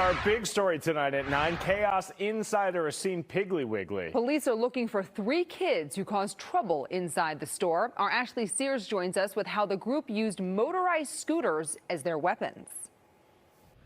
Our big story tonight at 9, chaos inside a Racine Piggly Wiggly. Police are looking for 3 kids who caused trouble inside the store. Our Ashley Sears joins us with how the group used motorized scooters as their weapons.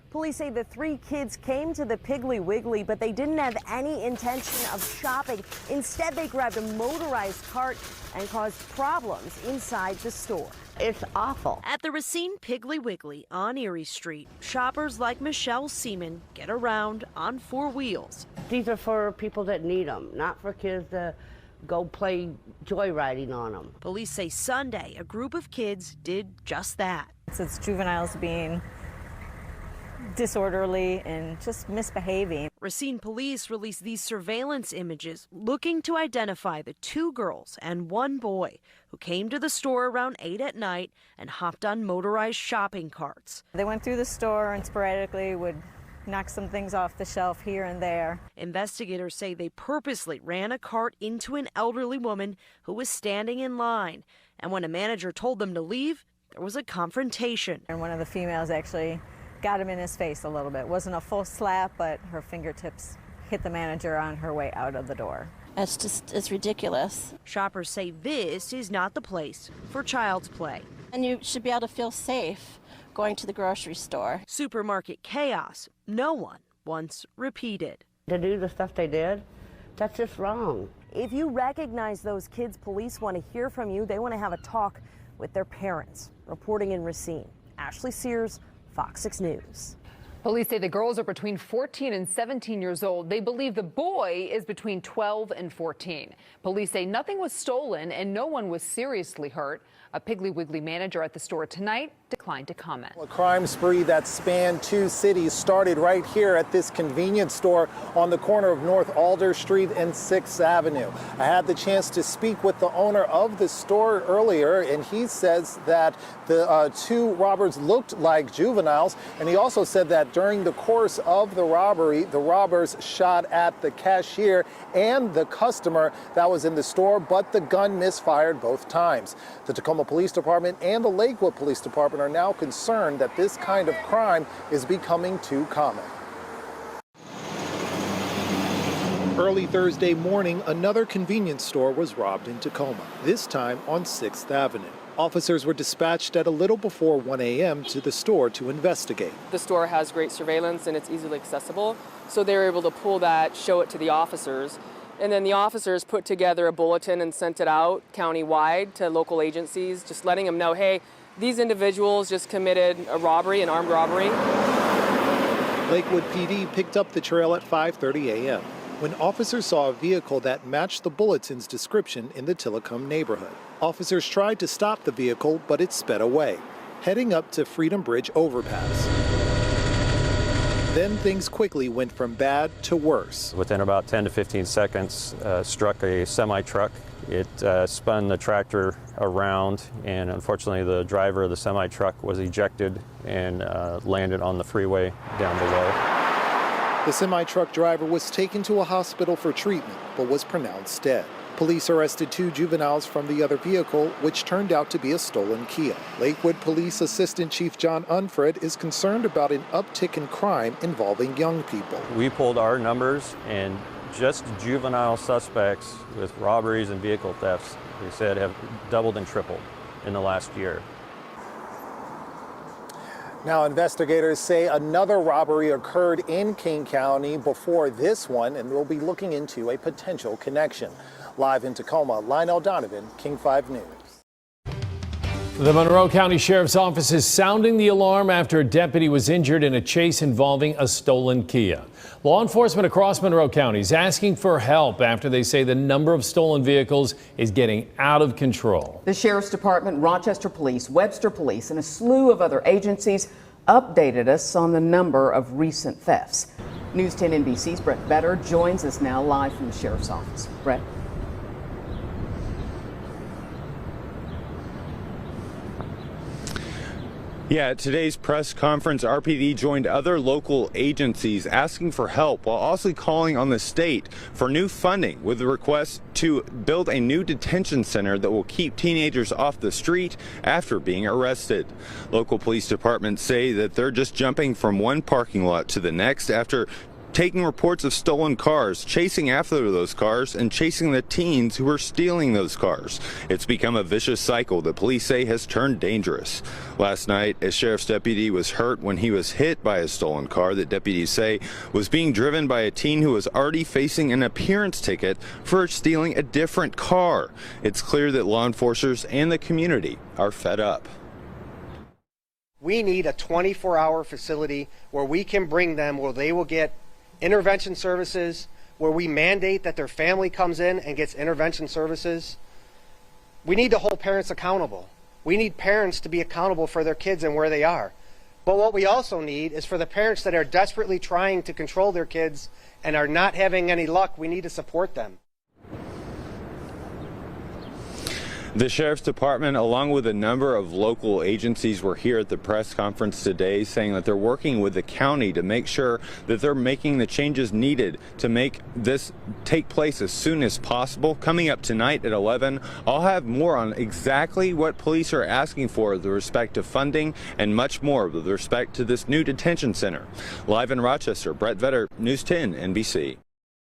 Police say the 3 kids came to the Piggly Wiggly, but they didn't have any intention of shopping. Instead, they grabbed a motorized cart and caused problems inside the store. It's awful. At the Racine Piggly Wiggly on Erie Street, shoppers like Michelle Seaman get around on 4 wheels. These are for people that need them, not for kids to go play joyriding on them. Police say Sunday a group of kids did just that. It's juveniles being disorderly and just misbehaving. Racine police released these surveillance images looking to identify the 2 girls and 1 boy who came to the store around 8 at night and hopped on motorized shopping carts. They went through the store and sporadically would knock some things off the shelf here and there. Investigators say they purposely ran a cart into an elderly woman who was standing in line. And when a manager told them to leave, there was a confrontation. And one of the females actually got him in his face a little bit. It wasn't a full slap, but her fingertips hit the manager on her way out of the door. It's ridiculous. Shoppers say this is not the place for child's play. And you should be able to feel safe going to the grocery store. Supermarket chaos no one wants repeated. To do the stuff they did, that's just wrong. If you recognize those kids, police want to hear from you. They want to have a talk with their parents. Reporting in Racine, Ashley Sears, Fox 6 News. Police say the girls are between 14 and 17 years old. They believe the boy is between 12 and 14. Police say nothing was stolen and no one was seriously hurt. A Piggly Wiggly manager at the store tonight declined to comment. A crime spree that spanned 2 cities started right here at this convenience store on the corner of North Alder Street and 6th Avenue. I had the chance to speak with the owner of the store earlier, and he says that the 2 robbers looked like juveniles, and he also said that during the course of the robbery, the robbers shot at the cashier and the customer that was in the store, but the gun misfired both times. The Tacoma Police Department and the Lakewood Police Department are now concerned that this kind of crime is becoming too common. Early Thursday morning, another convenience store was robbed in Tacoma, this time on 6th Avenue. Officers were dispatched at a little before 1 a.m. to the store to investigate. The store has great surveillance and it's easily accessible, so they were able to pull that, show it to the officers. And then the officers put together a bulletin and sent it out countywide to local agencies, just letting them know, hey, these individuals just committed a robbery, an armed robbery. Lakewood PD picked up the trail at 5:30 a.m. when officers saw a vehicle that matched the bulletin's description in the Tillicum neighborhood. Officers tried to stop the vehicle, but it sped away, heading up to Freedom Bridge overpass. Then things quickly went from bad to worse. Within about 10 to 15 seconds, struck a semi-truck. It spun the tractor around, and unfortunately the driver of the semi-truck was ejected and landed on the freeway down below. The semi-truck driver was taken to a hospital for treatment, but was pronounced dead. Police arrested 2 juveniles from the other vehicle, which turned out to be a stolen Kia. Lakewood Police Assistant Chief John Unfred is concerned about an uptick in crime involving young people. We pulled our numbers, and just juvenile suspects with robberies and vehicle thefts, they said, have doubled and tripled in the last year. Now, investigators say another robbery occurred in King County before this one, and we'll be looking into a potential connection. Live in Tacoma, Lionel Donovan, King 5 News. The Monroe County Sheriff's Office is sounding the alarm after a deputy was injured in a chase involving a stolen Kia. Law enforcement across Monroe County is asking for help after they say the number of stolen vehicles is getting out of control. The Sheriff's Department, Rochester Police, Webster Police, and a slew of other agencies updated us on the number of recent thefts. News 10 NBC's Brett Vetter joins us now live from the Sheriff's Office. Brett. Yeah, at today's press conference, RPD joined other local agencies asking for help while also calling on the state for new funding with the request to build a new detention center that will keep teenagers off the street after being arrested. Local police departments say that they're just jumping from one parking lot to the next after taking reports of stolen cars, chasing after those cars, and chasing the teens who were stealing those cars. It's become a vicious cycle that police say has turned dangerous. Last night, a sheriff's deputy was hurt when he was hit by a stolen car that deputies say was being driven by a teen who was already facing an appearance ticket for stealing a different car. It's clear that law enforcers and the community are fed up. We need a 24-hour facility where we can bring them, where they will get intervention services, where we mandate that their family comes in and gets intervention services. We need to hold parents accountable. We need parents to be accountable for their kids and where they are. But what we also need is for the parents that are desperately trying to control their kids and are not having any luck, we need to support them. The Sheriff's Department, along with a number of local agencies, were here at the press conference today saying that they're working with the county to make sure that they're making the changes needed to make this take place as soon as possible. Coming up tonight at 11, I'll have more on exactly what police are asking for with respect to funding and much more with respect to this new detention center. Live in Rochester, Brett Vetter, News 10 NBC.